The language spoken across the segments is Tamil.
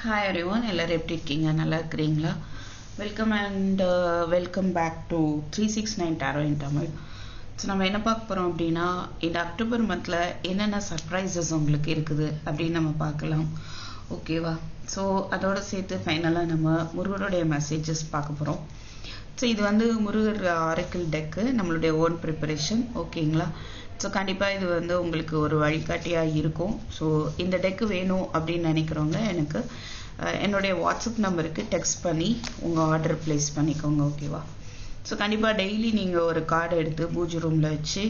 Hi everyone, எல்லாரும் எப்படி இருக்கீங்க? நல்லா இருக்கிறீங்களா? Welcome and welcome back to 369 Tarot in Tamil. So நம்ம என்ன பார்க்க போகிறோம் அப்படின்னா, இந்த அக்டோபர் மந்தில் என்னென்ன சர்ப்ரைசஸ் உங்களுக்கு இருக்குது அப்படின்னு நம்ம பார்க்கலாம். ஓகேவா? ஸோ அதோட சேர்த்து ஃபைனலாக நம்ம முருகருடைய மெசேஜஸ் பார்க்க போகிறோம். ஸோ இது வந்து முருகர் ஆரக்கிள் டெக்கு, நம்மளுடைய ஓன் ப்ரிப்பரேஷன். ஓகேங்களா? ஸோ கண்டிப்பாக இது வந்து உங்களுக்கு ஒரு வழிகாட்டியாக இருக்கும். ஸோ இந்த டெக்கு வேணும் அப்படின்னு நினைக்கிறவங்க எனக்கு என்னுடைய வாட்ஸ்அப் நம்பருக்கு டெக்ஸ்ட் பண்ணி உங்கள் ஆர்டர் ப்ளேஸ் பண்ணிக்கோங்க. ஓகேவா? ஸோ கண்டிப்பாக டெய்லி நீங்கள் ஒரு கார்டு எடுத்து பூஜை ரூமில் வச்சு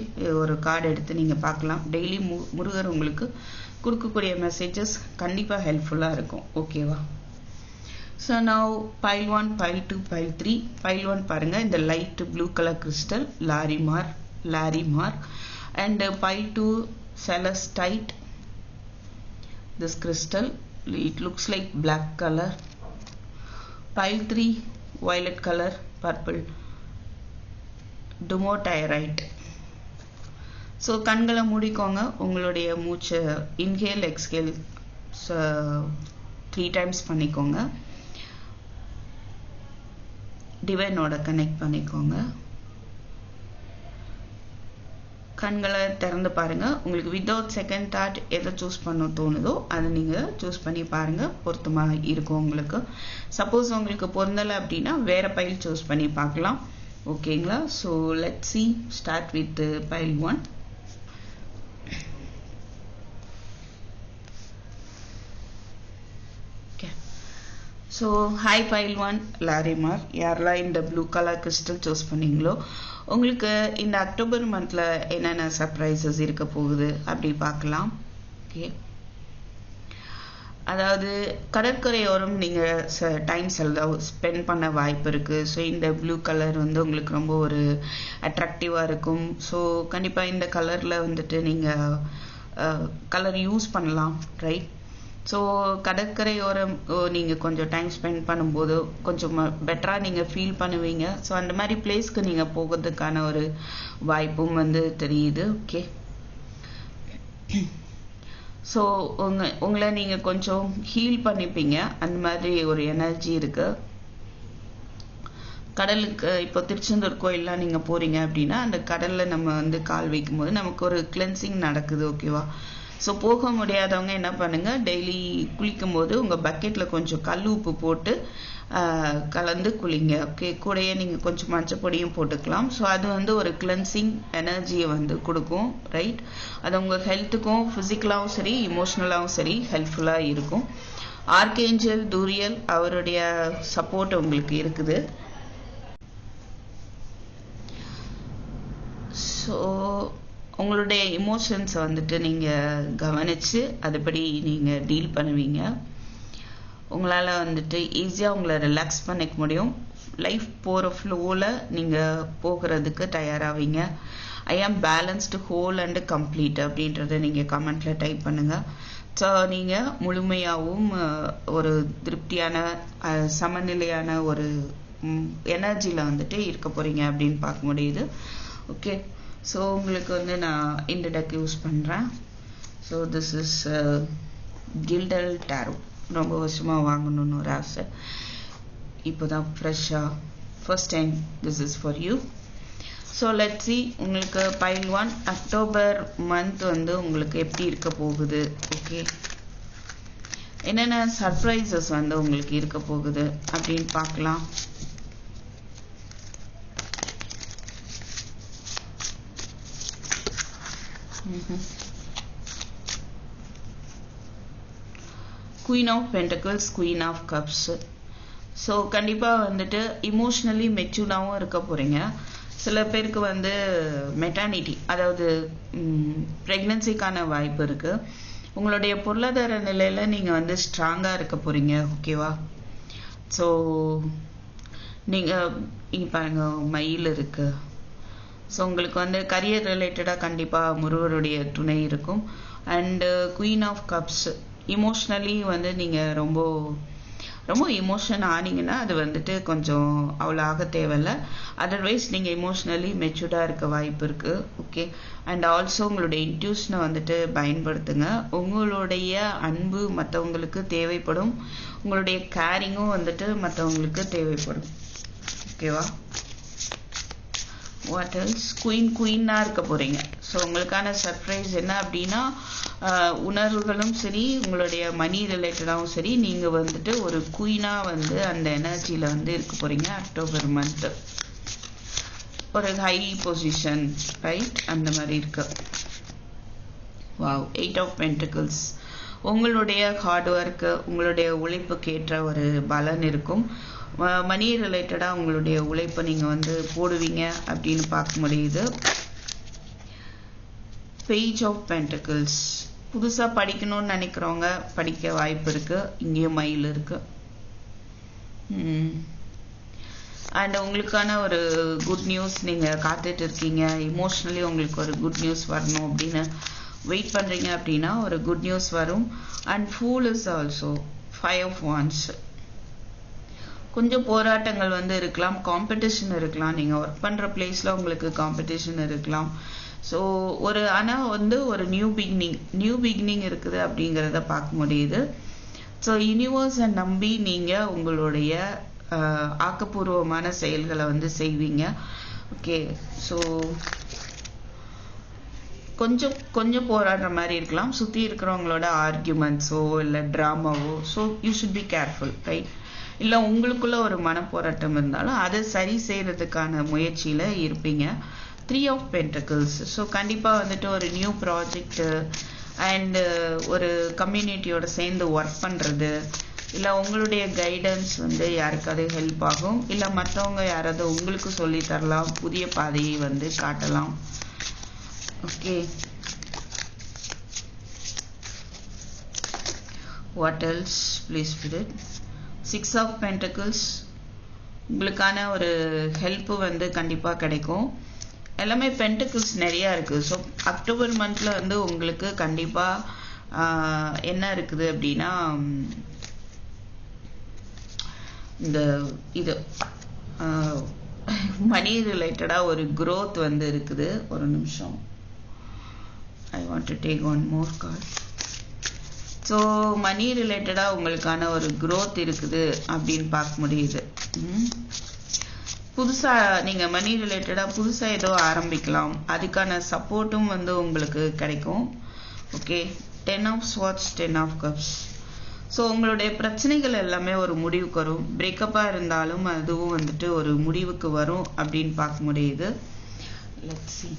ஒரு கார்டு எடுத்து நீங்கள் பார்க்கலாம். டெய்லி முருகர் உங்களுக்கு கொடுக்கக்கூடிய மெசேஜஸ் கண்டிப்பாக ஹெல்ப்ஃபுல்லாக இருக்கும். ஓகேவா? So now pile 1, pile 2, pile 3. Pile 1 பாருங்கள், இந்த light blue colour crystal larimar. And pile 2 celestite, this crystal, it looks like black color. Pile 3 violet color, purple, dumotyrite. So கண்களை மூடிக்கோங்க, உங்களுடைய மூச்சு இன்ஹேல் எக்ஸ்ஹேல் 3 times பண்ணிக்கோங்க. டிவைனோட கனெக்ட் பண்ணிக்கோங்க. கண்களை திறந்து பாருங்க. உங்களுக்கு வித்தவுட் செகண்ட் தாட் எதை சூஸ் பண்ண தோணுதோ அதை நீங்கள் சூஸ் பண்ணி பாருங்க, பொருத்தமாக இருக்கும் உங்களுக்கு. சப்போஸ் உங்களுக்கு பொருந்தலை அப்படின்னா வேற பைல் சூஸ் பண்ணி பார்க்கலாம். ஓகேங்களா? So let's C, start with file 1. So hi file 1 லாரிமார். யாரெல்லாம் இந்த ப்ளூ கலர் கிறிஸ்டல் சூஸ் பண்ணீங்களோ உங்களுக்கு இந்த அக்டோபர் மந்தில் என்னென்ன சர்ப்ரைசஸ் இருக்க போகுது அப்படி பார்க்கலாம். ஓகே, அதாவது கடற்கரையோரம் நீங்கள் டைம் ஸ்பெண்ட் பண்ண வாய்ப்பு இருக்குது. ஸோ இந்த ப்ளூ கலர் வந்து உங்களுக்கு ரொம்ப ஒரு அட்ராக்டிவாக இருக்கும். ஸோ கண்டிப்பாக இந்த கலரில் வந்துட்டு நீங்கள் கலர் யூஸ் பண்ணலாம், ரைட்? ஸோ கடற்கரையோரம் நீங்கள் கொஞ்சம் டைம் ஸ்பெண்ட் பண்ணும்போது கொஞ்சம் பெட்டராக நீங்கள் ஃபீல் பண்ணுவீங்க. ஸோ அந்த மாதிரி பிளேஸ்க்கு நீங்கள் போகிறதுக்கான ஒரு வாய்ப்பும் வந்து தெரியுது. ஓகே, ஸோ உங்களை நீங்கள் கொஞ்சம் ஹீல் பண்ணிப்பீங்க, அந்த மாதிரி ஒரு எனர்ஜி இருக்குது. கடலுக்கு இப்போ திருச்செந்தூர் கோயிலெலாம் நீங்கள் போகிறீங்க அப்படின்னா அந்த கடலில் நம்ம வந்து கால் வைக்கும்போது நமக்கு ஒரு கிளென்சிங் நடக்குது. ஓகேவா? ஸோ போக முடியாதவங்க என்ன பண்ணுங்கள், டெய்லி குளிக்கும் போது உங்கள் பக்கெட்டில் கொஞ்சம் கல் உப்பு போட்டு கலந்து குளிங்க. ஓகே, கூடயே நீங்கள் கொஞ்சம் மஞ்சப்பொடியும் போட்டுக்கலாம். ஸோ அது வந்து ஒரு கிளென்சிங் எனர்ஜியை வந்து கொடுக்கும், ரைட்? அது உங்கள் ஹெல்த்துக்கும் ஃபிசிக்கலாகவும் சரி இமோஷ்னலாகவும் சரி ஹெல்ப்ஃபுல்லாக இருக்கும். ஆர்கேஞ்சல் டூரியல் அவருடைய சப்போர்ட் உங்களுக்கு இருக்குது. ஸோ உங்களுடைய இமோஷன்ஸை வந்துட்டு நீங்கள் கவனித்து அதுபடி நீங்கள் டீல் பண்ணுவீங்க. உங்களால் வந்துட்டு ஈஸியாக உங்களை ரிலாக்ஸ் பண்ணிக்க முடியும். லைஃப் போகிற ஃப்ளோவில் நீங்கள் போகிறதுக்கு தயாராவீங்க. ஐ ஆம் பேலன்ஸ்டு ஹோல் அண்டு கம்ப்ளீட் அப்படின்றத நீங்கள் கமெண்ட்டில் டைப் பண்ணுங்கள். ஸோ நீங்கள் முழுமையாகவும் ஒரு திருப்தியான சமநிலையான ஒரு எனர்ஜியில் வந்துட்டு இருக்க போகிறீங்க அப்படின்னு பார்க்க முடியுது. ஓகே, ஸோ உங்களுக்கு வந்து நான் இந்த டெக் யூஸ் பண்ணுறேன். So this is gilded tarot. ரொம்ப வருஷமாக வாங்கணும்னு ஒரு ஆசை, இப்போ தான் ஃப்ரெஷ்ஷாக first time this is for you. So let's see உங்களுக்கு பைல் 1 அக்டோபர் மந்த் வந்து உங்களுக்கு எப்படி இருக்க போகுது. ஓகே, என்னென்ன சர்ப்ரைசஸ் வந்து உங்களுக்கு இருக்க போகுது அப்படின்னு பார்க்கலாம். Queen of pentacles, queen of cups. So கண்டிப்பாக வந்துட்டு இமோஷ்னலி மெச்சூர்டாகவும் இருக்க போகிறீங்க. சில பேருக்கு வந்து மெட்டர்னிட்டி, அதாவது ப்ரெக்னன்சிக்கான வாய்ப்பு இருக்குது. உங்களுடைய பொருளாதார நிலையில் நீங்கள் வந்து ஸ்ட்ராங்காக இருக்க போகிறீங்க. ஓகேவா? ஸோ நீங்கள் இங்கே பாருங்கள், மயில் இருக்குது. ஸோ உங்களுக்கு வந்து கரியர் ரிலேட்டடாக கண்டிப்பாக முருகருடைய துணை இருக்கும். And queen of cups, emotionally வந்து நீங்கள் ரொம்ப ரொம்ப இமோஷன் ஆனீங்கன்னா அது வந்துட்டு கொஞ்சம் அவ்வளோ ஆக தேவையில்லை. அதர்வைஸ் நீங்கள் இமோஷ்னலி மெச்சூர்டாக இருக்க வாய்ப்பு இருக்குது. ஓகே. அண்ட் ஆல்சோ உங்களுடைய இன்ட்யூஷனை வந்துட்டு பயன்படுத்துங்க. உங்களுடைய அன்பு மற்றவங்களுக்கு தேவைப்படும், உங்களுடைய கேரிங்கும் வந்துட்டு மற்றவங்களுக்கு தேவைப்படும். ஓகேவா? What else? குயினாக இருக்க போகிறீங்க. ஸோ உங்களுக்கான சர்ப்ரைஸ் என்ன அப்படின்னா, உணர்வுகளும் சரி, உங்களுடைய மணி ரிலேட்டடாகவும் சரி, நீங்கள் வந்துட்டு ஒரு குயினாக வந்து அந்த எனர்ஜியில் வந்து இருக்க போகிறீங்க அக்டோபர் மந்த்து. ஒரு ஹை பொசிஷன், ரைட், அந்த மாதிரி இருக்கு. வாவ். 8 of pentacles. உங்களுடைய ஹார்ட் ஒர்க்கு, உங்களுடைய உழைப்புக்கு ஏற்ற ஒரு பலன் இருக்கும். மணி ரிலேட்டடாக உங்களுடைய உழைப்பை நீங்கள் வந்து போடுவீங்க அப்படின்னு பார்க்க முடியுது. Page of pentacles. புதுசாக படிக்கணும்னு நினைக்கிறவங்க படிக்க வாய்ப்பு இருக்குது. இங்கேயும் மயில் இருக்கு. அண்ட் உங்களுக்கான ஒரு குட் நியூஸ் நீங்கள் காத்துட்டு இருக்கீங்க. இமோஷ்னலி உங்களுக்கு ஒரு குட் நியூஸ் வரணும் அப்படின்னு வெயிட் பண்ணுறீங்க அப்படின்னா ஒரு குட் நியூஸ் வரும். And fool is also 5 of wands. கொஞ்சம் போராட்டங்கள் வந்து இருக்கலாம், காம்படிஷன் இருக்கலாம். நீங்கள் ஒர்க் பண்ணுற பிளேஸில் உங்களுக்கு காம்படிஷன் இருக்கலாம். ஸோ ஆனால் வந்து ஒரு நியூ பிகினிங் இருக்குது அப்படிங்கிறத பார்க்க முடியுது. ஸோ யூனிவர்ஸை நம்பி நீங்கள் உங்களுடைய ஆக்கப்பூர்வமான செயல்களை வந்து செய்வீங்க. ஓகே. ஸோ கொஞ்சம் போராடுற மாதிரி இருக்கலாம், சுற்றி இருக்கிறவங்களோட ஆர்கியூமெண்ட்ஸோ இல்லை ட்ராமாவோ. So you should be careful, right? இல்லை உங்களுக்குள்ள ஒரு மனப்போராட்டம் இருந்தாலும் அதை சரி செய்கிறதுக்கான முயற்சியில் இருப்பீங்க. 3 ஆஃப் பென்டிகிள்ஸ். ஸோ கண்டிப்பாக வந்துட்டு ஒரு நியூ ப்ராஜெக்டு அண்டு ஒரு கம்யூனிட்டியோட சேர்ந்து ஒர்க் பண்ணுறது, இல்லை உங்களுடைய கைடன்ஸ் வந்து யாருக்காவது ஹெல்ப் ஆகும், இல்லை மற்றவங்க யாராவது உங்களுக்கு சொல்லி தரலாம், புதிய பாதையை வந்து காட்டலாம். Okay. What else please spirit? 6 of pentacles. உங்களுக்கான ஒரு ஹெல்ப்பு வந்து கண்டிப்பாக கிடைக்கும். எல்லாமே பென்டிகிள்ஸ் நிறையா இருக்குது. ஸோ அக்டோபர் மந்தில் வந்து உங்களுக்கு கண்டிப்பாக என்ன இருக்குது அப்படின்னா, இந்த இது மணி ரிலேட்டடாக ஒரு growth வந்து இருக்குது. ஒரு நிமிஷம். I want to take one more card. So money ரிலேட்டடாக உங்களுக்கான ஒரு growth இருக்குது அப்படின்னு பார்க்க முடியுது. புதுசாக நீங்கள் மணி ரிலேட்டடாக புதுசாக ஏதோ ஆரம்பிக்கலாம், அதுக்கான சப்போர்ட்டும் வந்து உங்களுக்கு கிடைக்கும். Okay. 10 of swords, 10 of cups. So உங்களுடைய பிரச்சனைகள் எல்லாமே ஒரு முடிவுக்கு வரும். பிரேக்கப்பாக இருந்தாலும் அதுவும் வந்துட்டு ஒரு முடிவுக்கு வரும் அப்படின்னு பார்க்க முடியுது. Let's see.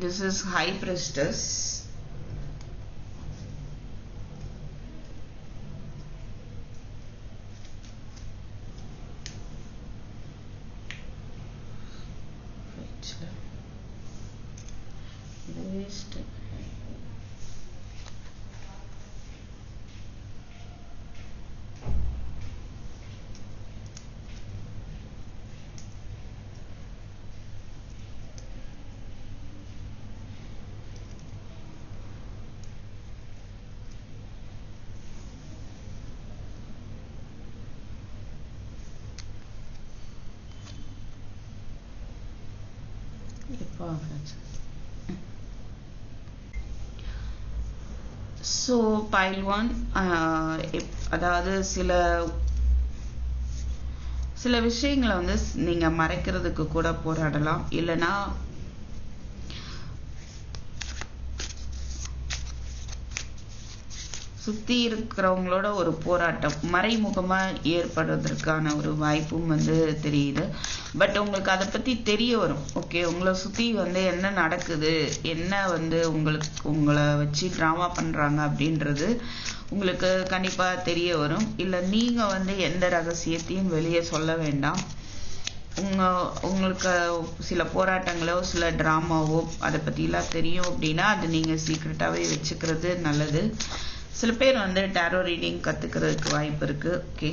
This is High Priestess. So pile 1, அதாவது சில விஷயங்களை வந்து நீங்க மறைக்கிறதுக்கு கூட போராடலாம். இல்லைன்னா சுத்தி இருக்கிறவங்களோட ஒரு போராட்டம் மறைமுகமா ஏற்படுவதற்கான ஒரு வாய்ப்பும் வந்து தெரியுது. பட் உங்களுக்கு அதை பத்தி தெரிய வரும். ஓகே, உங்களை சுத்தி வந்து என்ன நடக்குது, என்ன வந்து உங்களை வச்சு டிராமா பண்றாங்க அப்படின்றது உங்களுக்கு கண்டிப்பா தெரிய வரும். இல்லை நீங்க வந்து எந்த ரகசியத்தையும் வெளியே சொல்ல வேண்டாம். உங்களுக்கு சில போராட்டங்களோ சில டிராமாவோ அதை பற்றிலாம் தெரியும் அப்படின்னா அது நீங்கள் சீக்ரெட்டாகவே வச்சுக்கிறது நல்லது. சில பேர் வந்து டாரோ ரீடிங் கற்றுக்கிறதுக்கு வாய்ப்பு இருக்குது. Okay,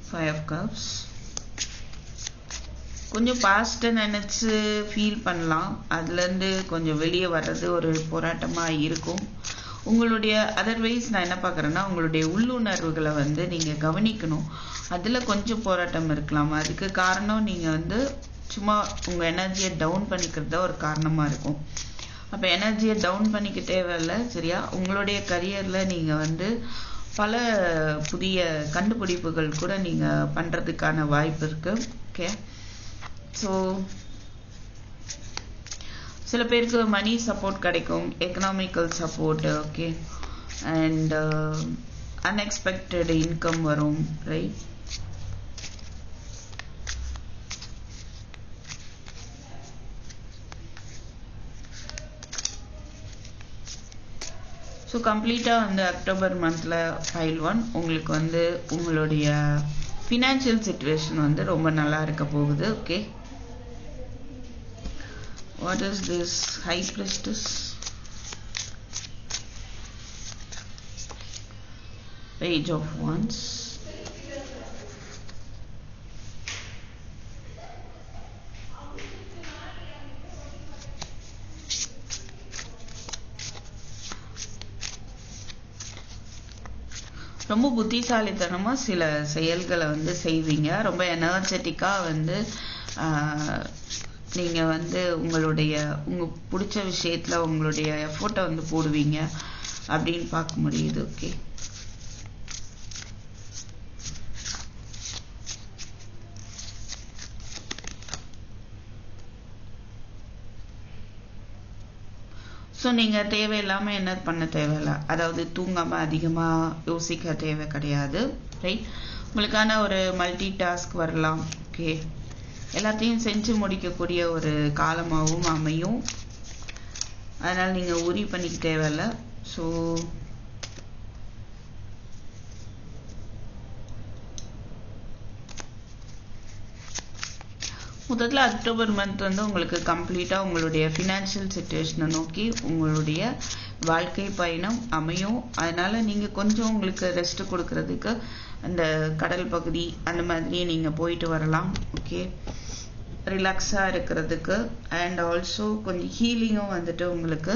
5 of cups. கொஞ்சம் பாஸ்ட்டை நினச்சி ஃபீல் பண்ணலாம். அதுலேருந்து கொஞ்சம் வெளியே வர்றது ஒரு போராட்டமாக இருக்கும். உங்களுடைய அதர்வைஸ் நான் என்ன பார்க்குறேன்னா உங்களுடைய உள்ளுணர்வுகளை வந்து நீங்கள் கவனிக்கணும். அதில் கொஞ்சம் போராட்டம் இருக்கலாம். அதுக்கு காரணம் நீங்கள் வந்து சும்மா உங்கள் எனர்ஜியை டவுன் பண்ணிக்கிறதா ஒரு காரணமாக இருக்கும். அப்போ எனர்ஜியை டவுன் பண்ணிக்க தேவையில்லை, சரியா? உங்களுடைய கரியரில் நீங்கள் வந்து பல புதிய கண்டுபிடிப்புகள் கூட நீங்கள் பண்ணுறதுக்கான வாய்ப்பு இருக்குது. ஓகே, ஸோ சில பேருக்கு மணி சப்போர்ட் கிடைக்கும், economical support, okay, and unexpected income வரும், ரைட்? ஸோ கம்ப்ளீட்டாக வந்து அக்டோபர் மந்தில் ஃபைல் 1 உங்களுக்கு வந்து உங்களுடைய ஃபினான்ஷியல் சிச்சுவேஷன் வந்து ரொம்ப நல்லா இருக்க போகுது. Okay, what is this high priestess? Page of Wands. ரொம்ப புத்திசாலித்தனமாக சில செயல்களை வந்து செய்வீங்க. ரொம்ப எனர்ஜெட்டிக்காக வந்து நீங்கள் வந்து உங்களுடைய பிடிச்ச விஷயத்தில் உங்களுடைய எஃபோர்ட்டை வந்து போடுவீங்க அப்படின்னு பார்க்க முடியுது. ஓகே, ஸோ நீங்கள் தேவையில்லாமல் என்ன பண்ண தேவையில்லை, அதாவது தூங்காமல் அதிகமாக யோசிக்க தேவை கிடையாது, ரைட்? உங்களுக்கான ஒரு மல்டி டாஸ்க் வரலாம். ஓகே, எல்லாத்தையும் செஞ்சு முடிக்கக்கூடிய ஒரு காலமாகவும் அமையும். அதனால் நீங்கள் உரி பண்ணிக்க தேவையில்லை. ஸோ முதல்ல அக்டோபர் மந்த் வந்து உங்களுக்கு கம்ப்ளீட்டாக உங்களுடைய ஃபினான்ஷியல் சிச்சுவேஷனை நோக்கி உங்களுடைய வாழ்க்கை பயணம் அமையும். அதனால் நீங்கள் கொஞ்சம் உங்களுக்கு ரெஸ்ட் கொடுக்கறதுக்கு அந்த கடல் பகுதி அந்த மாதிரி நீங்கள் போயிட்டு வரலாம். ஓகே, ரிலாக்ஸாக இருக்கிறதுக்கு அண்ட் ஆல்சோ கொஞ்சம் ஹீலிங்கும் வந்துட்டு உங்களுக்கு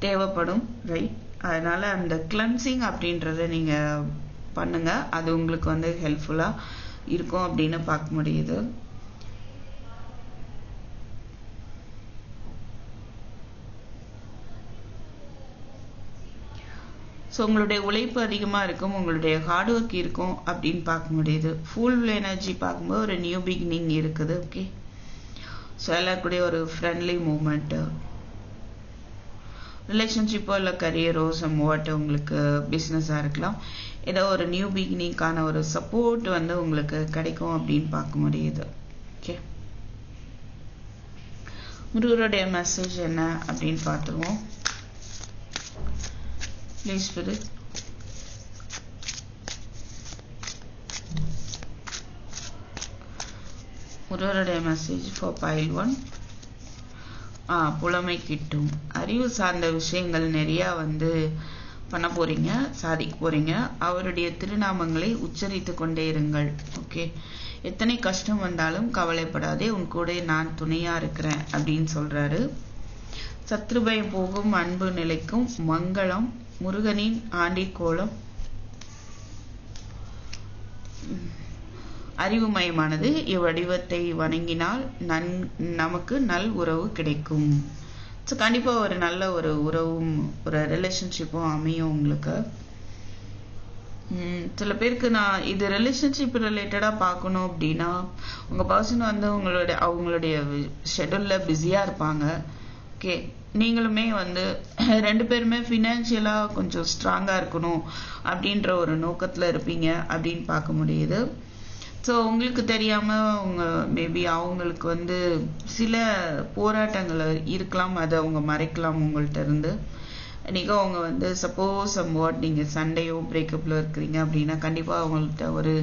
தேவைப்படும், ரைட்? அதனால் அந்த கிளன்சிங் அப்படின்றத நீங்கள் பண்ணுங்கள். அது உங்களுக்கு வந்து ஹெல்ப்ஃபுல்லாக இருக்கும் அப்படின்னு பார்க்க முடியுது. ஸோ உங்களுடைய உழைப்பு அதிகமாக இருக்கும், உங்களுடைய ஹார்ட் ஒர்க் இருக்கும் அப்படின்னு பார்க்க முடியுது. ஃபுல் எனர்ஜி பார்க்கும்போது ஒரு நியூ பிகினிங் இருக்குது. ஓகே, ஸோ எல்லாருக்கூடிய ஒரு ஃப்ரெண்ட்லி மூமெண்ட்டு, ரிலேஷன்ஷிப்போ இல்லை கரியரோ சம்வாட் உங்களுக்கு பிஸ்னஸாக இருக்கலாம், ஏதோ ஒரு நியூ பிகினிங்கான ஒரு சப்போர்ட் வந்து உங்களுக்கு கிடைக்கும் அப்படின்னு பார்க்க முடியுது. ஓகே, முருகருடைய மெசேஜ் என்ன அப்படின்னு பார்த்துருவோம். Please Spirit. முருகருடைய மெசேஜ் ஃபார் பைல் 1. புலமை கிட்டும். அறிவு சார்ந்த விஷயங்கள் நிறையா வந்து பண்ண போறீங்க, சாதிக்க போறீங்க. அவருடைய திருநாமங்களை உச்சரித்து கொண்டே இருங்கள். ஓகே, எத்தனை கஷ்டம் வந்தாலும் கவலைப்படாதே, உன் கூட நான் துணையா இருக்கிறேன் அப்படின்னு சொல்றாரு. சத்ருபயம் போகும், அன்பு நிலைக்கும், மங்களம், முருகனின் ஆண்டிக்கோலம் அறிவுமயமானது. இவ்வடிவத்தை வணங்கினால் நமக்கு நல் உறவு கிடைக்கும். ஸோ கண்டிப்பாக ஒரு நல்ல ஒரு உறவும் ஒரு ரிலேஷன்ஷிப்பும் அமையும் உங்களுக்கு. சில பேருக்கு நான் இது ரிலேஷன்ஷிப் ரிலேட்டடாக பார்க்கணும் அப்படின்னா உங்கள் பர்சன் வந்து அவங்களுடைய ஷெட்யூலில் பிஸியாக இருப்பாங்க. ஓகே, நீங்களுமே வந்து 2 பேருமே ஃபினான்ஷியலாக கொஞ்சம் ஸ்ட்ராங்காக இருக்கணும் அப்படின்ற ஒரு நோக்கத்தில் இருப்பீங்க அப்படின்னு பார்க்க முடியுது. ஸோ உங்களுக்கு தெரியாமல் மேபி அவங்களுக்கு வந்து சில போராட்டங்கள் இருக்கலாம், அதை அவங்க மறைக்கலாம் உங்கள்கிட்ட இருந்து. இன்றைக்கி அவங்க வந்து சப்போஸ் சம்வாட் நீங்கள் சண்டையோ பிரேக்கப்பில் இருக்கிறீங்க அப்படின்னா கண்டிப்பாக அவங்கள்ட்ட ஒரு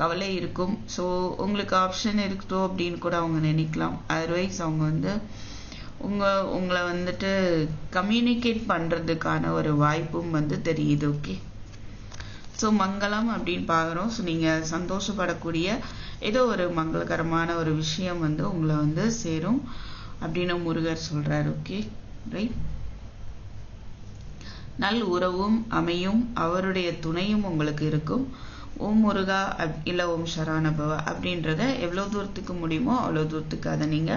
கவலை இருக்கும். ஸோ உங்களுக்கு ஆப்ஷன் இருக்குதோ அப்படின்னு கூட அவங்க நினைக்கலாம். அதர்வைஸ் அவங்க வந்து உங்களை வந்துட்டு கம்யூனிகேட் பண்ணுறதுக்கான ஒரு வாய்ப்பும் வந்து தெரியுது. ஓகே, ஸோ மங்களம் அப்படின்னு பார்க்குறோம். ஸோ நீங்கள் சந்தோஷப்படக்கூடிய ஏதோ ஒரு மங்களகரமான ஒரு விஷயம் வந்து உங்களை வந்து சேரும் அப்படின்னு முருகர் சொல்கிறார். Okay, right? நல் உறவும் அமையும், அவருடைய துணையும் உங்களுக்கு இருக்கும். ஓம் முருகா இல்ல ஓம் சரவணபவ அப்படின்றத எவ்வளவு தூரத்துக்கு முடியுமோ அவ்வளவு தூரத்துக்கு அதை நீங்க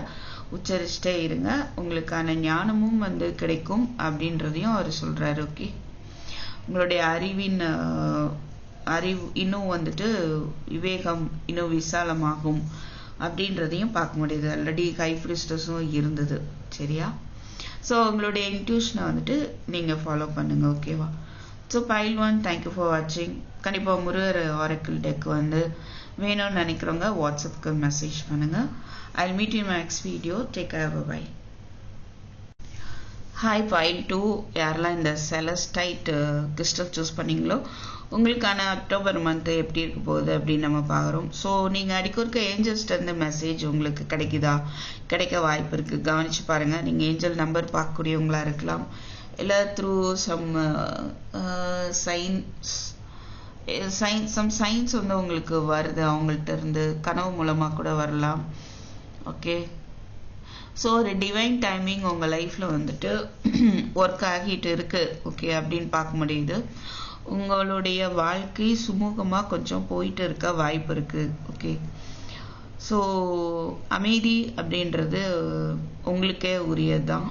உச்சரிச்சுட்டே இருங்க. உங்களுக்கான ஞானமும் வந்து கிடைக்கும் அப்படின்றதையும் அவர் சொல்றாரு. ஓகே, உங்களுடைய அறிவு இன்னும் வந்துட்டு விவேகம் இன்னும் விசாலமாகும் அப்படின்றதையும் பார்க்க முடியுது. ஆல்ரெடி ஹை பிரிஸ்டஸும் இருந்தது. சரியா? ஸோ உங்களுடைய இன்ட்யூஷனை வந்துட்டு நீங்க ஃபாலோ பண்ணுங்க. ஓகேவா? ஸோ பைல் 1, தேங்க்யூ ஃபார் வாட்சிங். கண்டிப்பாக முருகர் ஆரக்கிள் டெக் வந்து வேணும்னு நினைக்கிறவங்க வாட்ஸ்அப்புக்கு மெசேஜ் பண்ணுங்க. I'll meet you in my next video. Take care. Bye. Hi file 2, யாரெல்லாம் இந்த செலஸ்டைட் கிறிஸ்டல் சூஸ் பண்ணீங்களோ உங்களுக்கான அக்டோபர் மந்த் எப்படி இருக்க போகுது அப்படின்னு நம்ம பார்க்குறோம். ஸோ நீங்கள் அடிக்கொருக்க ஏஞ்சல்ஸ்லேருந்து மெசேஜ் உங்களுக்கு கிடைக்குதா? கிடைக்க வாய்ப்பு இருக்குது. கவனித்து பாருங்கள். நீங்கள் ஏஞ்சல் நம்பர் பார்க்கக்கூடியவங்களா இருக்கலாம், இல்லை த்ரூ சம் சைன்ஸ் வந்து உங்களுக்கு வருது அவங்கள்ட்ட இருந்து, கனவு மூலமாக கூட வரலாம். ஓகே, ஸோ ஒரு டிவைன் டைமிங் உங்கள் லைஃப்பில் வந்துட்டு ஒர்க் ஆகிட்டு இருக்கு. ஓகே, அப்படின்னு பார்க்க முடியுது. உங்களுடைய வாழ்க்கை சுமூகமாக கொஞ்சம் போயிட்டு இருக்க வாய்ப்பு இருக்கு. ஓகே, ஸோ அமைதி அப்படின்றது உங்களுக்கே உரியது தான்.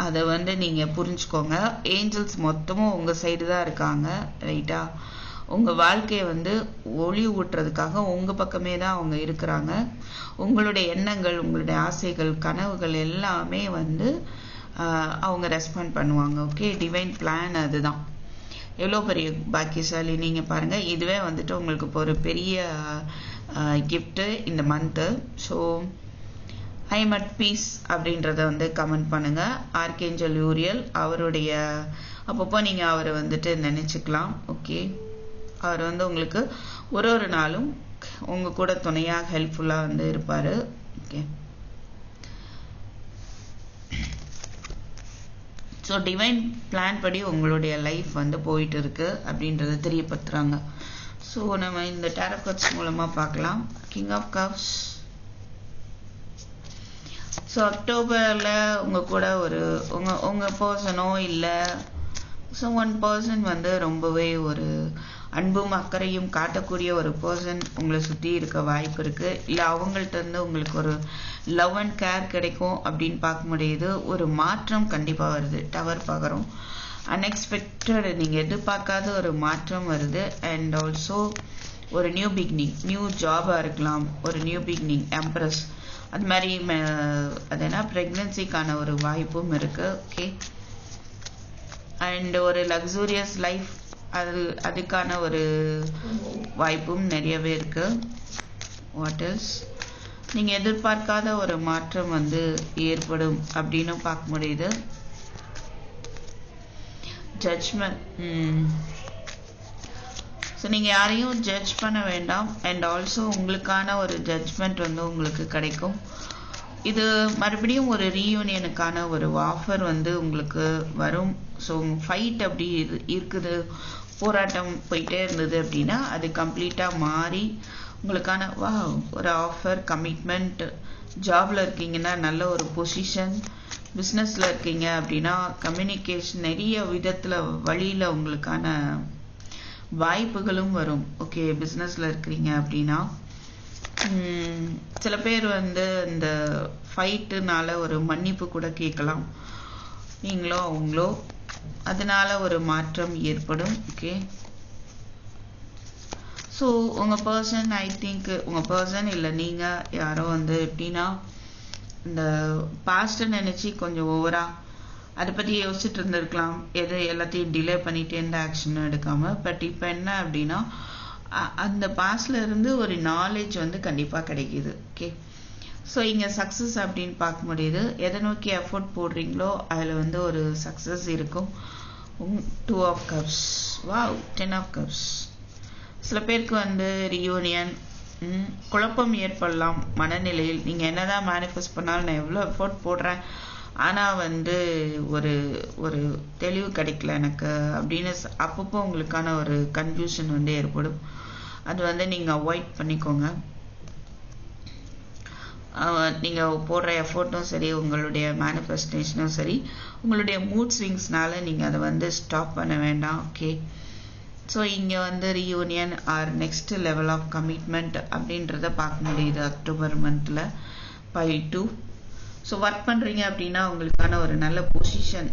அதை வந்து நீங்கள் புரிஞ்சுக்கோங்க. ஏஞ்சல்ஸ் மொத்தமும் உங்கள் சைடு தான் இருக்காங்க. ரைட்டா? உங்கள் வாழ்க்கையை வந்து ஒளி ஊட்டுறதுக்காக உங்கள் பக்கமே தான் அவங்க இருக்கிறாங்க. உங்களுடைய எண்ணங்கள், உங்களுடைய ஆசைகள், கனவுகள் எல்லாமே வந்து அவங்க ரெஸ்பாண்ட் பண்ணுவாங்க. ஓகே, டிவைன் பிளான் அதுதான். எவ்வளோ பெரிய பாக்கியசாலி நீங்கள் பாருங்கள். இதுவே வந்துட்டு உங்களுக்கு இப்போ ஒரு பெரிய கிஃப்ட்டு இந்த month. So I am at piece அப்படின்றத வந்து கமெண்ட் பண்ணுங்க. ஆர்கேஞ்சல் யூரியல் அவருடைய அப்பப்போ நீங்கள் அவரை வந்துட்டு நினச்சிக்கலாம். ஓகே, அவர் வந்து உங்களுக்கு ஒரு நாளும் உங்க கூட துணையாக ஹெல்ப்ஃபுல்லாக வந்து இருப்பார். ஓகே, ஸோ டிவைன் பிளான் படி உங்களுடைய லைஃப் வந்து போயிட்டு இருக்கு அப்படின்றத தெரியப்படுத்துறாங்க. ஸோ நம்ம இந்த டேரோ கார்ட்ஸ் மூலமாக பார்க்கலாம். King of cups. ஸோ அக்டோபரில் உங்கள் கூட உங்கள் பர்சனோ இல்லை ஒன் பர்சன் வந்து ரொம்பவே ஒரு அன்பும் அக்கறையும் காட்டக்கூடிய ஒரு பர்சன் உங்களை சுற்றி இருக்க வாய்ப்பு இருக்குது. இல்லை அவங்கள்ட்ட இருந்து உங்களுக்கு ஒரு லவ் அண்ட் கேர் கிடைக்கும் அப்படின்னு பார்க்க முடியுது. ஒரு மாற்றம் கண்டிப்பாக வருது. டவர் பார்க்குறோம். அன்எக்ஸ்பெக்டட், நீங்கள் எதிர்பார்க்காத ஒரு மாற்றம் வருது. அண்ட் ஆல்சோ ஒரு நியூ பிகினிங், நியூ ஜாபாக இருக்கலாம், ஒரு நியூ பிகினிங், எம்ப்ரஸ் அது மாதிரி அது என்ன ப்ரெக்னன்சிக்கான ஒரு வாய்ப்பும் இருக்குது. ஓகே, அண்ட் ஒரு லக்ஸூரியஸ் லைஃப் அதுக்கான ஒரு வாய்ப்பும் நிறையவே இருக்கு. What else? நீங்கள் எதிர்பார்க்காத ஒரு மாற்றம் வந்து ஏற்படும் அப்படின்னு பார்க்க முடியுது. ஜட்ஜ்மெண்ட். ஸோ நீங்கள் யாரையும் ஜட்ஜ் பண்ண வேண்டாம். அண்ட் ஆல்சோ உங்களுக்கான ஒரு ஜட்ஜ்மெண்ட் வந்து உங்களுக்கு கிடைக்கும். இது மறுபடியும் ஒரு ரீயூனியனுக்கான ஒரு ஆஃபர் வந்து உங்களுக்கு வரும். ஸோ ஃபைட் அப்படி இருக்குது, போராட்டம் போயிட்டே இருந்தது அப்படின்னா அது கம்ப்ளீட்டாக மாறி உங்களுக்கான ஒரு ஆஃபர், கமிட்மெண்ட். ஜாபில் இருக்கீங்கன்னா நல்ல ஒரு பொசிஷன், பிஸ்னஸில் இருக்கீங்க அப்படின்னா கம்யூனிகேஷன், நிறைய விதத்தில் வழியில் உங்களுக்கான வாய்ப்புகளும் வரும். ஓகே, பிஸ்னஸில் இருக்கிறீங்க அப்படின்னா சில பேர் வந்து இந்த ஃபைட்டுனால ஒரு மன்னிப்பு கூட கேட்கலாம், நீங்களோ அவங்களோ. அதனால ஒரு மாற்றம் ஏற்படும். ஓகே, ஸோ உங்கள் பர்சன், ஐ திங்க் உங்கள் பர்சன் இல்லை நீங்கள் யாரோ வந்து எப்படின்னா இந்த பாஸ்ட்டை நினச்சி கொஞ்சம் ஓவராக அதை பற்றி யோசிச்சுட்டு இருந்திருக்கலாம். எல்லாத்தையும் டிலே பண்ணிட்டு எந்த ஆக்ஷனும் எடுக்காமல். பட் இப்போ என்ன அப்படின்னா அந்த பாஸ்ட்ல இருந்து ஒரு நாலேஜ் வந்து கண்டிப்பாக கிடைக்கிது. ஓகே, ஸோ இங்கே சக்ஸஸ் அப்படின்னு பார்க்க முடியுது. எதை நோக்கி எஃபோர்ட் போடுறீங்களோ அதில் வந்து ஒரு சக்ஸஸ் இருக்கும். 2 of cups, wow, 10 of cups. சில பேருக்கு வந்து ரியூனியன், குழப்பம் ஏற்படலாம் மனநிலையில். நீங்கள் என்னதான் மேனிஃபெஸ்ட் பண்ணாலும் நான் எவ்வளோ எஃபோர்ட் போடுறேன் ஆனால் வந்து ஒரு ஒரு தெளிவு கிடைக்கல எனக்கு அப்படின்னு அப்பப்போ உங்களுக்கான ஒரு கன்ஃபியூஷன் வந்து ஏற்படும். அது வந்து நீங்கள் அவாய்ட் பண்ணிக்கோங்க. நீங்கள் போடுற எஃபோர்ட்டும் சரி, உங்களுடைய மேனிஃபெஸ்டேஷனும் சரி, உங்களுடைய மூட் ஸ்விங்ஸ்னால நீங்கள் அதை வந்து ஸ்டாப் பண்ண வேண்டாம். ஓகே, ஸோ இங்கே வந்து reunion or next level of commitment அப்படின்றத பார்க்க முடியுது அக்டோபர் மந்தில் பைல் 2. ஸோ ஒர்க் பண்ணுறீங்க அப்படின்னா உங்களுக்கான ஒரு நல்ல பொசிஷன்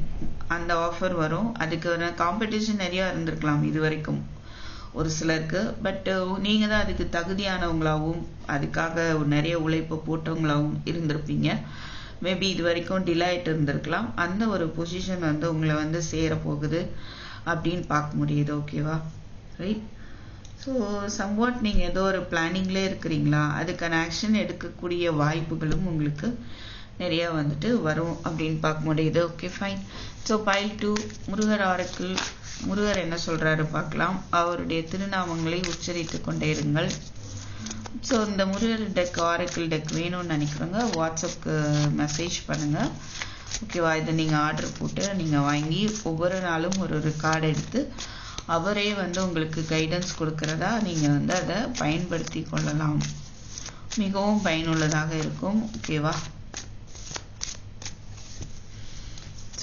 அந்த ஆஃபர் வரும். அதுக்கு ஒரு காம்படிஷன் நிறையா இருந்திருக்கலாம் இது வரைக்கும் ஒரு சிலருக்கு. பட் நீங்கள் தான் அதுக்கு தகுதியானவங்களாகவும் அதுக்காக நிறைய உழைப்பு போட்டவங்களாகவும் இருந்திருப்பீங்க. மேபி இது வரைக்கும் டிலே ஆகிட்டு இருந்திருக்கலாம். அந்த ஒரு பொசிஷன் வந்து உங்களை வந்து சேரப்போகுது அப்படின்னு பார்க்க முடியுது. ஓகேவா, ரைட். ஸோ சம்வாட் நீங்கள் ஏதோ ஒரு பிளானிங்லேயே இருக்கிறீங்களா, அதுக்கான ஆக்ஷன் எடுக்கக்கூடிய வாய்ப்புகளும் உங்களுக்கு நிறையா வந்துட்டு வரும் அப்படின்னு பார்க்க முடியுது. Okay, fine. So file 2 Murugar Oracle. Murugar என்ன சொல்கிறாரு பார்க்கலாம். அவருடைய திருநாமங்களை உச்சரித்து கொண்டே இருங்கள். ஸோ இந்த முருகர் டெக் ஆரக்கிள் டெக் வேணும்னு நினைக்கிறவங்க வாட்ஸ்அப்புக்கு மெசேஜ் பண்ணுங்கள். ஓகேவா, இதை நீங்கள் ஆர்டர் போட்டு நீங்கள் வாங்கி ஒவ்வொரு நாளும் ஒரு கார்டு எடுத்து அவரே வந்து உங்களுக்கு கைடன்ஸ் கொடுக்குறதா நீங்கள் வந்து அதை பயன்படுத்தி கொள்ளலாம். மிகவும் பயனுள்ளதாக இருக்கும். ஓகேவா,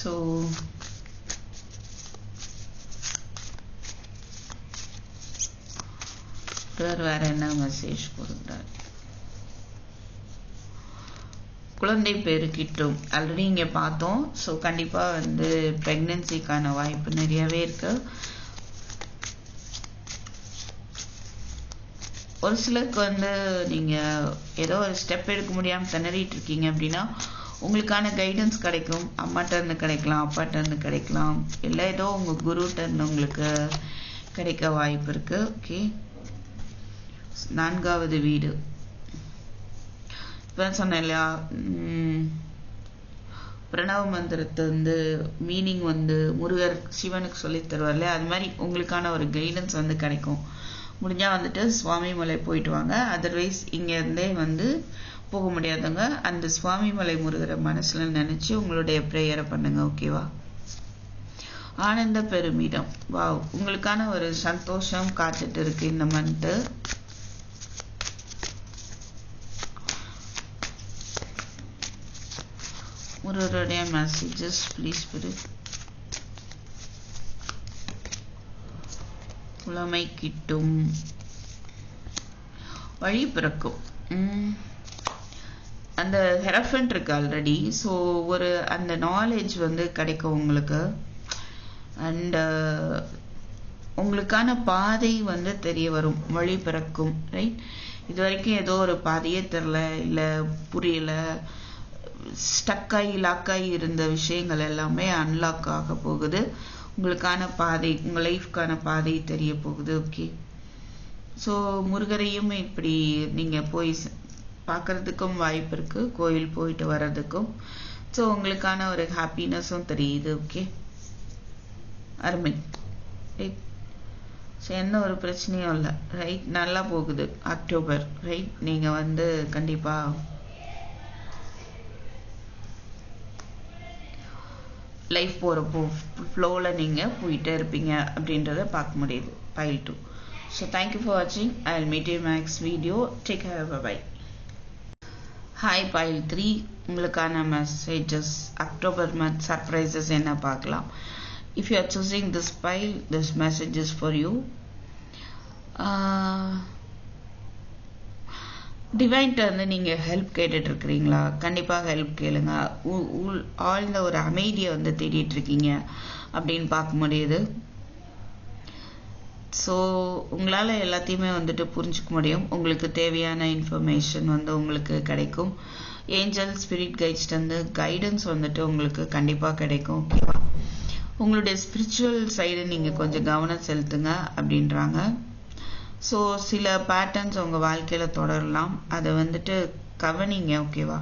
ஸோ வேற என்ன மெசேஜ் கொடுக்குறாரு. குழந்தை பேரு கிட்டும் ஆல்ரெடி இங்கே பார்த்தோம். ஸோ கண்டிப்பாக வந்து ப்ரெக்னென்சிக்கான வாய்ப்பு நிறையவே இருக்கு. ஒரு சிலருக்கு வந்து நீங்கள் ஏதோ ஒரு ஸ்டெப் எடுக்க முடியாமல் திணறிட்டு இருக்கீங்க அப்படின்னா உங்களுக்கான கைடன்ஸ் கிடைக்கும். அம்மாட்ட இருந்து கிடைக்கலாம், அப்பாட்ட இருந்து கிடைக்கலாம், இல்லை ஏதோ உங்கள் குருட்ட இருந்து உங்களுக்கு கிடைக்க வாய்ப்பு இருக்கு. ஓகே, 4வது வீடு இப்போ சொன்னேன் இல்லையா, பிரணவ மந்திரத்தை வந்து மீனிங் வந்து முருகர் சிவனுக்கு சொல்லி தருவார் இல்லையா, அது மாதிரி உங்களுக்கான ஒரு கைடன்ஸ் வந்து கிடைக்கும். முடிஞ்சால் வந்துட்டு சுவாமி மலை போயிட்டு வாங்க. அதர்வைஸ் இங்கேருந்தே வந்து போக முடியாதவங்க அந்த சுவாமி மலை முருகரை மனசில் நினச்சி உங்களுடைய ப்ரேயரை பண்ணுங்க. ஓகேவா, ஆனந்த பெருமிதம். வா, உங்களுக்கான ஒரு சந்தோஷம் காத்துட்டு இருக்கு இந்த மந்த்து. முருகருடைய மெசேஜஸ் ப்ளீஸ் ஸ்பிரிட். புலமை கிட்டும், வழி பிறக்கும். அந்த ஹெரஃபண்ட் இருக்கு ஆல்ரெடி. ஸோ ஒரு அந்த நாலேஜ் வந்து கிடைக்கும் உங்களுக்கு. அண்ட் உங்களுக்கான பாதை வந்து தெரிய வரும், வழி பிறக்கும். ரைட், இது வரைக்கும் ஏதோ ஒரு பாதையே தெரில, இல்லை புரியல, ஸ்டக்காகி லாக்காகி இருந்த விஷயங்கள் எல்லாமே அன்லாக் ஆக போகுது. உங்களுக்கான பாதை, உங்கள் லைஃப்கான பாதை தெரிய போகுது. ஓகே, ஸோ முருகரையும் இப்படி நீங்கள் போய் பார்க்குறதுக்கும் வாய்ப்பு இருக்குது, கோயில் போயிட்டு வர்றதுக்கும். ஸோ உங்களுக்கான ஒரு ஹாப்பினஸும் தெரியுது. ஓகே, அருமை. ரைட், ஸோ எந்த ஒரு பிரச்சனையும் இல்லை. ரைட், நல்லா போகுது அக்டோபர். ரைட், நீங்கள் வந்து கண்டிப்பாக லைஃப் போகிறப்போ ஃப்ளோவில் நீங்கள் போயிட்டே இருப்பீங்க அப்படின்றத பார்க்க முடியுது பைல் 2. ஸோ தேங்க்யூ ஃபார் வாட்சிங். I will meet you next video. Take care, bye. Hi pile 3, உங்களுக்கான மெசேஜஸ் அக்டோபர் மந்த் சர்ப்ரைசஸ் என்ன பார்க்கலாம். If you are choosing this pile, this messages for you. டிவைன்ட்ட வந்து நீங்கள் ஹெல்ப் கேட்டுட்ருக்கிறீங்களா? கண்டிப்பாக ஹெல்ப் கேளுங்க. ஆழ்ந்த ஒரு அமைதியை வந்து தேடிட்டு இருக்கீங்க அப்படின்னு பார்க்க முடியுது. ஸோ உங்களால் எல்லாத்தையுமே வந்துட்டு புரிஞ்சுக்க முடியும். உங்களுக்கு தேவையான இன்ஃபர்மேஷன் வந்து உங்களுக்கு கிடைக்கும். ஏஞ்சல் ஸ்பிரிட் கைட்ஸ்ட் வந்து கைடன்ஸ் வந்துட்டு உங்களுக்கு கண்டிப்பாக கிடைக்கும். ஓகேவா, உங்களுடைய ஸ்பிரிச்சுவல் சைடு நீங்கள் கொஞ்சம் கவனம் செலுத்துங்க அப்படின்றாங்க. ஸோ சில பேட்டர்ன்ஸ் உங்கள் வாழ்க்கையில் தொடரலாம், அதை வந்துட்டு கவனிங்க. ஓகேவா,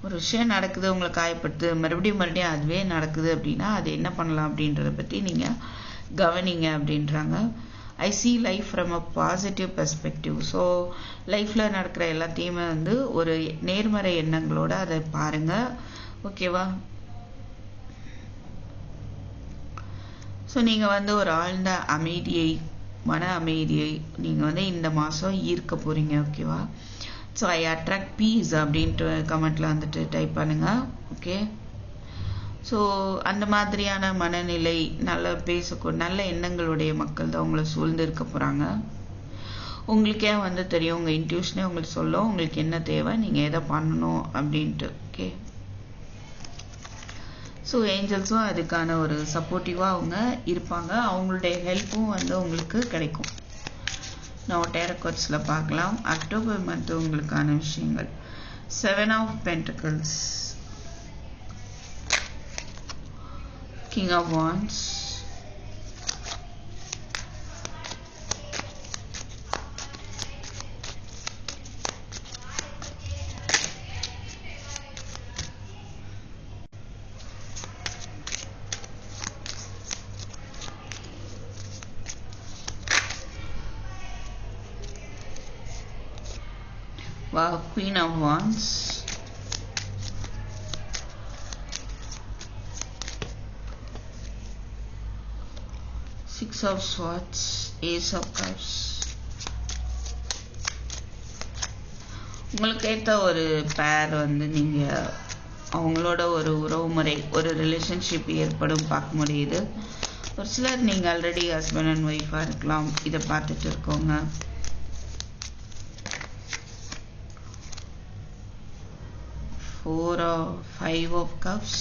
ஒரு விஷயம் நடக்குது, உங்களை காயப்படுத்து, மறுபடியும் அதுவே நடக்குது அப்படின்னா அது என்ன பண்ணலாம் அப்படின்றத பற்றி நீங்கள் கவனிங்க அப்படின்றாங்க. I see life from a positive perspective. So லைஃப்பில் நடக்கிற எல்லாத்தையுமே வந்து ஒரு நேர்மறை எண்ணங்களோடு அதை பாருங்கள். ஓகேவா, ஸோ நீங்கள் வந்து ஒரு ஆழ்ந்த அமைதியை, மன அமைதியை நீங்கள் வந்து இந்த மாதம் ஈர்க்க போகிறீங்க. ஓகேவா, ஸோ ஐ அட்ராக்ட் பீஸ் அப்படின்ட்டு கமெண்ட்டில் வந்துட்டு டைப் பண்ணுங்க. ஓகே, ஸோ அந்த மாதிரியான மனநிலை, நல்ல எண்ணங்களுடைய மக்கள் தான் உங்களை சூழ்ந்து இருக்க போகிறாங்க. உங்களுக்கே வந்து தெரியும், உங்கள் இன்ட்யூஷனே உங்களுக்கு சொல்லும் உங்களுக்கு என்ன தேவை, நீங்கள் எதை பண்ணணும் அப்படின்ட்டு. ஓகே, ஸோ ஏஞ்சல்ஸும் அதுக்கான ஒரு சப்போர்ட்டிவாக அவங்க இருப்பாங்க. அவங்களுடைய ஹெல்ப்பும் வந்து உங்களுக்கு கிடைக்கும். நான் டேரோ கார்ட்ஸில் பார்க்கலாம் அக்டோபர் மந்த் உங்களுக்கான விஷயங்கள். 7 of Pentacles, King of Wands, wow, Queen of Wands, Six of Swords, Ace of Cups. உங்களுக்கு ஏற்ற ஒரு பேர் வந்து நீங்கள் அவங்களோட ஒரு உறவு முறை, ஒரு ரிலேஷன்ஷிப் ஏற்படும் பார்க்க முடியுது. ஒரு சிலர் நீங்கள் ஆல்ரெடி ஹஸ்பண்ட் அண்ட் ஒய்ஃபாக இருக்கலாம், இதை பார்த்துட்டு இருக்கோங்க. 4 or 5 of Cups,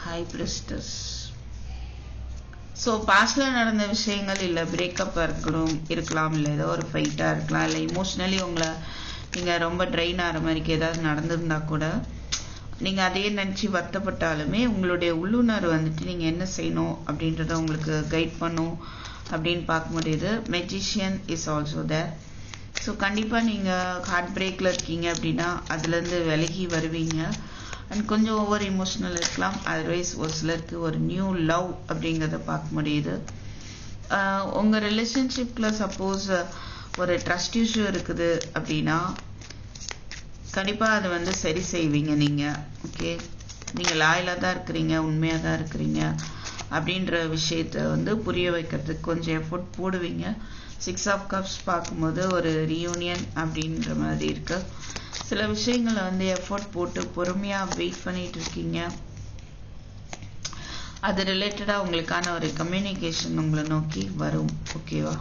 High Priestess. So பாஸ்டில் நடந்த விஷயங்கள், இல்லை பிரேக்கப்பாக இருக்கலாம், இல்லை ஏதோ ஒரு ஃபைட்டாக இருக்கலாம், இல்லை இமோஷ்னலி உங்களை நீங்கள் ரொம்ப ட்ரெயின் ஆகிற மாதிரிக்கு ஏதாவது நடந்திருந்தா கூட நீங்கள் அதையே நினச்சி வருத்தப்பட்டாலுமே உங்களுடைய உள்ளுணர்வு வந்துட்டு நீங்கள் என்ன செய்யணும் அப்படின்றத உங்களுக்கு கைட் பண்ணும் அப்படின்னு பார்க்க முடியுது. Magician is also there. So கண்டிப்பாக நீங்கள் ஹார்ட் பிரேக்கில் இருக்கீங்க அப்படின்னா அதுலேருந்து விலகி வருவீங்க. அண்ட் கொஞ்சம் ஓவர் இமோஷனல் இருக்கலாம். அதர்வைஸ் ஒரு சிலருக்கு ஒரு நியூ லவ் அப்படிங்கிறத பார்க்க முடியுது. உங்கள் ரிலேஷன்ஷிப்பில் சப்போஸ் ஒரு ட்ரஸ்ட் இஷ்யூ இருக்குது அப்படின்னா கண்டிப்பாக அதை வந்து சரி செய்வீங்க நீங்கள். ஓகே, நீங்கள் லாயலாக தான் இருக்கிறீங்க, உண்மையாக தான் இருக்கிறீங்க அப்படின்ற விஷயத்தை வந்து புரிய வைக்கிறதுக்கு கொஞ்சம் எஃபோர்ட் போடுவீங்க. 6 of Cups பார்க்கும்போது ஒரு ரீயூனியன் அப்படின்ற மாதிரி இருக்கு. சில விஷயங்களை வந்து எஃபோர்ட் போட்டு பொறுமையாக வெயிட் பண்ணிட்டு இருக்கீங்க. அது ரிலேட்டடாக உங்களுக்கான ஒரு கம்யூனிகேஷன் உங்களை நோக்கி வரும். ஓகேவா?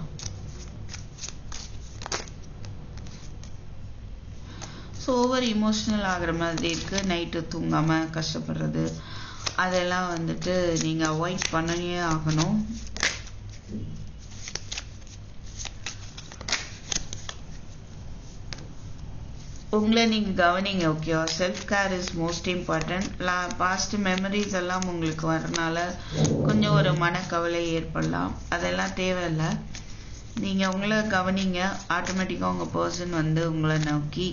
ஸோ ஓவர் இமோஷ்னல் ஆகிற மாதிரி இருக்குது. நைட்டு தூங்காமல் கஷ்டப்படுறது அதெல்லாம் வந்துட்டு நீங்கள் அவாய்ட் பண்ணியே ஆகணும். உங்களை நீங்கள் கவனிங்க. ஓகேவா? Self care is most important. Past memories எல்லாம் உங்களுக்கு வரனால கொஞ்சம் ஒரு மனக்கவலை ஏற்படலாம். அதெல்லாம் தேவையில்லை. நீங்கள் உங்களை கவனிங்க. ஆட்டோமேட்டிக்காக உங்கள் பர்சன் வந்து உங்களை நோக்கி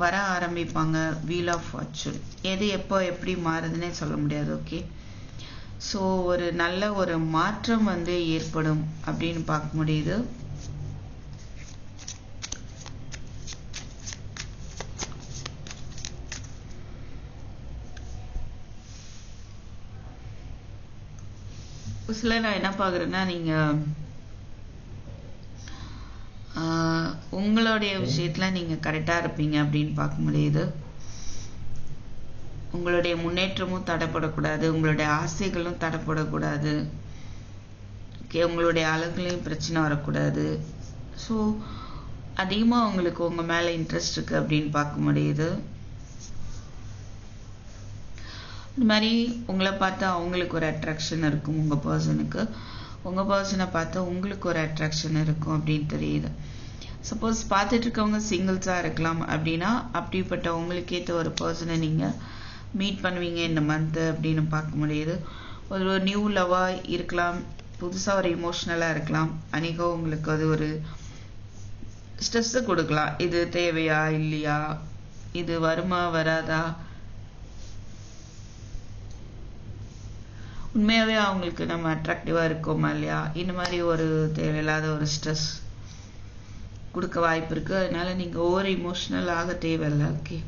வர ஆரம்பிப்பாங்க. வீல் ஆஃப் ஃபார்ச்சூன் எது எப்போ எப்படி மாறுதுன்னே சொல்ல முடியாது. ஓகே, ஸோ ஒரு நல்ல ஒரு மாற்றம் வந்து ஏற்படும் அப்படின்னு பார்க்க முடியுது. சில நான் என்ன பார்க்குறேன்னா, நீங்கள் உங்களுடைய விஷயத்தில் நீங்கள் கரெக்டாக இருப்பீங்க அப்படின்னு பார்க்க முடியுது. உங்களுடைய முன்னேற்றமும் தடைப்படக்கூடாது, உங்களுடைய ஆசைகளும் தடைப்படக்கூடாது. ஓகே, உங்களுடைய அழகுலையும் பிரச்சனை வரக்கூடாது. ஸோ அதிகமாக உங்களுக்கு உங்கள் மேலே இன்ட்ரெஸ்ட் இருக்குது அப்படின்னு பார்க்க முடியுது. இந்த மாதிரி உங்களை பார்த்தா அவங்களுக்கு ஒரு அட்ராக்ஷன் இருக்கும். உங்கள் பர்சனுக்கு உங்கள் பர்சனை பார்த்தா உங்களுக்கு ஒரு அட்ராக்ஷன் இருக்கும் அப்படின்னு தெரியுது. சப்போஸ் பார்த்துட்டு இருக்கவங்க சிங்கிள்ஸாக இருக்கலாம் அப்படின்னா அப்படிப்பட்ட உங்களுக்கு ஏற்ற ஒரு பர்சனை நீங்கள் மீட் பண்ணுவீங்க இந்த மந்த்து அப்படின்னு பார்க்க முடியுது. ஒரு நியூ லவ்வாக இருக்கலாம், புதுசாக ஒரு இமோஷ்னலாக இருக்கலாம். அன்றைக்கோ உங்களுக்கு அது ஒரு ஸ்ட்ரெஸ்ஸை கொடுக்கலாம். இது தேவையா இல்லையா, இது வருமா வராதா, உண்மையாகவே அவங்களுக்கு நம்ம அட்ராக்டிவாக இருக்கோமா இல்லையா, இந்த மாதிரி ஒரு தேவையில்லாத ஒரு ஸ்ட்ரெஸ் கொடுக்க வாய்ப்பு இருக்கு. அதனால நீங்க ஓவர் இமோஷனல் ஆக தேவையில்லை. ஓகே,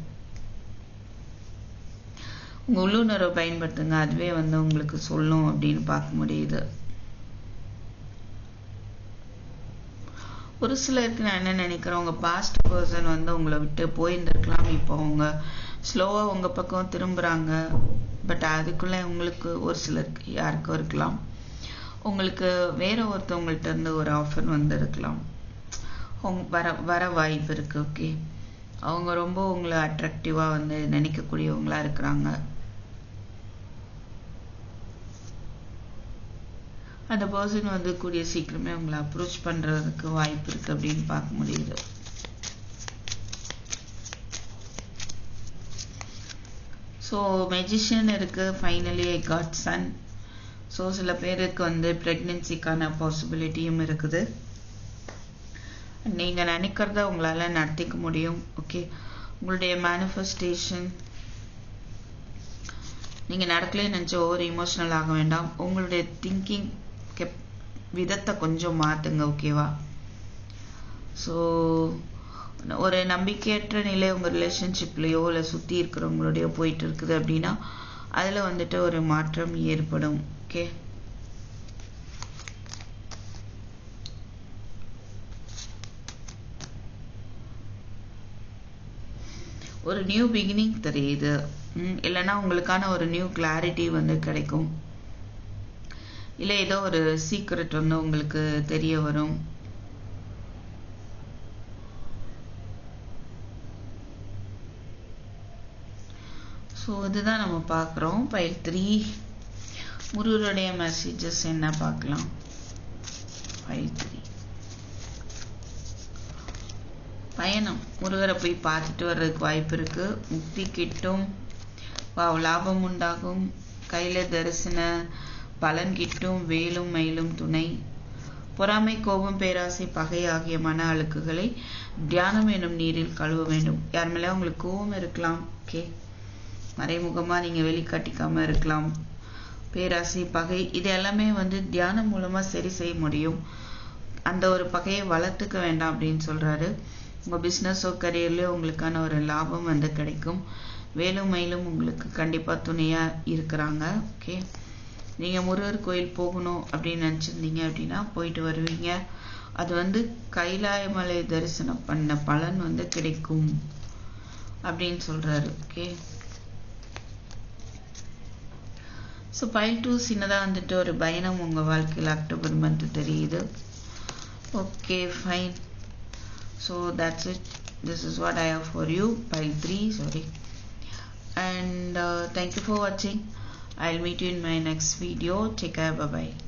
உங்க உள்ளுணர்வை பயன்படுத்துங்க, அதுவே வந்து உங்களுக்கு சொல்லும் அப்படின்னு பார்க்க முடியுது. ஒரு சிலருக்கு நான் என்ன நினைக்கிறேன், உங்க பாஸ்ட் பர்சன் வந்து உங்களை விட்டு போயிருந்திருக்கலாம். இப்போ அவங்க ஸ்லோவா உங்க பக்கம் திரும்புறாங்க. பட் அதுக்குள்ள உங்களுக்கு ஒரு சிலருக்கு யாருக்கும் இருக்கலாம், உங்களுக்கு வேற ஒருத்தவங்கள்ட்ட இருந்து ஒரு ஆஃபர் வந்து இருக்கலாம், வர வாய்ப்பு இருக்கு. ஓகே, அவங்க ரொம்ப உங்களை அட்ராக்டிவா வந்து நினைக்கக்கூடியவங்களா இருக்கிறாங்க. அந்த பர்சன் வந்து கூடிய சீக்கிரமே உங்களை அப்ரோச் பண்றதுக்கு வாய்ப்பு இருக்கு அப்படின்னு பார்க்க முடியுது. ஸோ மெஜிஷியன் இருக்கு, finally I got sun. So சில பேருக்கு வந்து பிரெக்னன்சிக்கான பாசிபிலிட்டியும் இருக்குது. நீங்க நினைக்கிறத உங்களால நடத்திக்க முடியும். ஓகே, உங்களுடைய மேனிஃபெஸ்டேஷன் நீங்க நடக்கலன்னு நினைச்ச ஓவர் இமோஷனல் ஆக வேண்டாம். உங்களுடைய திங்கிங் விதத்தை கொஞ்சம் மாத்துங்க. ஓகேவா? ஸோ ஒரு நம்பிக்கையற்ற நிலை உங்க ரிலேஷன்ஷிப்லயோ இல்லை சுத்தி இருக்கிறவங்களோடய போயிட்டு இருக்குது அப்படின்னா அதுல வந்துட்டு ஒரு மாற்றம் ஏற்படும். ஓகே, ஒரு நியூ பிகினிங் தெரியுது. இல்லைன்னா உங்களுக்கான ஒரு நியூ கிளாரிட்டி வந்து கிடைக்கும். இல்லை ஏதோ ஒரு சீக்ரெட் வந்து உங்களுக்கு தெரிய வரும். ஸோ இதுதான் நம்ம பார்க்குறோம். பைல் 3 முருகருடைய மெசேஜஸ் என்ன பார்க்கலாம். பைல் 3 பயணம், முருகரை போய் பார்த்துட்டு வர்றதுக்கு வாய்ப்பு இருக்கு. முக்தி கிட்டும், லாபம் உண்டாகும், கையில தரிசன பலன் கிட்டும், வேலும் மயிலும் துணை. பொறாமை, கோபம், பேராசை, பகை ஆகிய மன அழுக்குகளை தியானம் எனும் நீரில் கழுவ வேண்டும். யார் மேலே உங்களுக்கு கோபம் இருக்கலாம். ஓகே, மறைமுகமா நீங்க வெளிக்காட்டிக்காம இருக்கலாம். பேராசை, பகை, இது எல்லாமே வந்து தியானம் மூலமா சரி செய்ய முடியும். அந்த ஒரு பகையை வளர்த்துக்க வேண்டாம் அப்படின்னு சொல்றாரு. உங்க பிசினஸோ கரியர்லயோ உங்களுக்கான ஒரு லாபம் வந்து கிடைக்கும். வேலும் மயிலும் உங்களுக்கு கண்டிப்பா துணையா இருக்கிறாங்க. ஓகே, நீங்க முருகர் கோயில் போகணும் அப்படின்னு நினைச்சிருந்தீங்க அப்படின்னா போயிட்டு வருவீங்க. அது வந்து கைலாயமலை தரிசனம் பண்ண பலன் வந்து கிடைக்கும் அப்படின்னு சொல்றாரு. ஓகே, ஸோ பைல் 2 சின்னதாக வந்துட்டு ஒரு பயணம் உங்க வாழ்க்கையில் அக்டோபர் மந்த் தெரியுது. Okay, fine. So that's it. This is what I have for you. Pile 3, sorry. And thank you for watching. I'll meet you in my next video. Take care. Bye bye.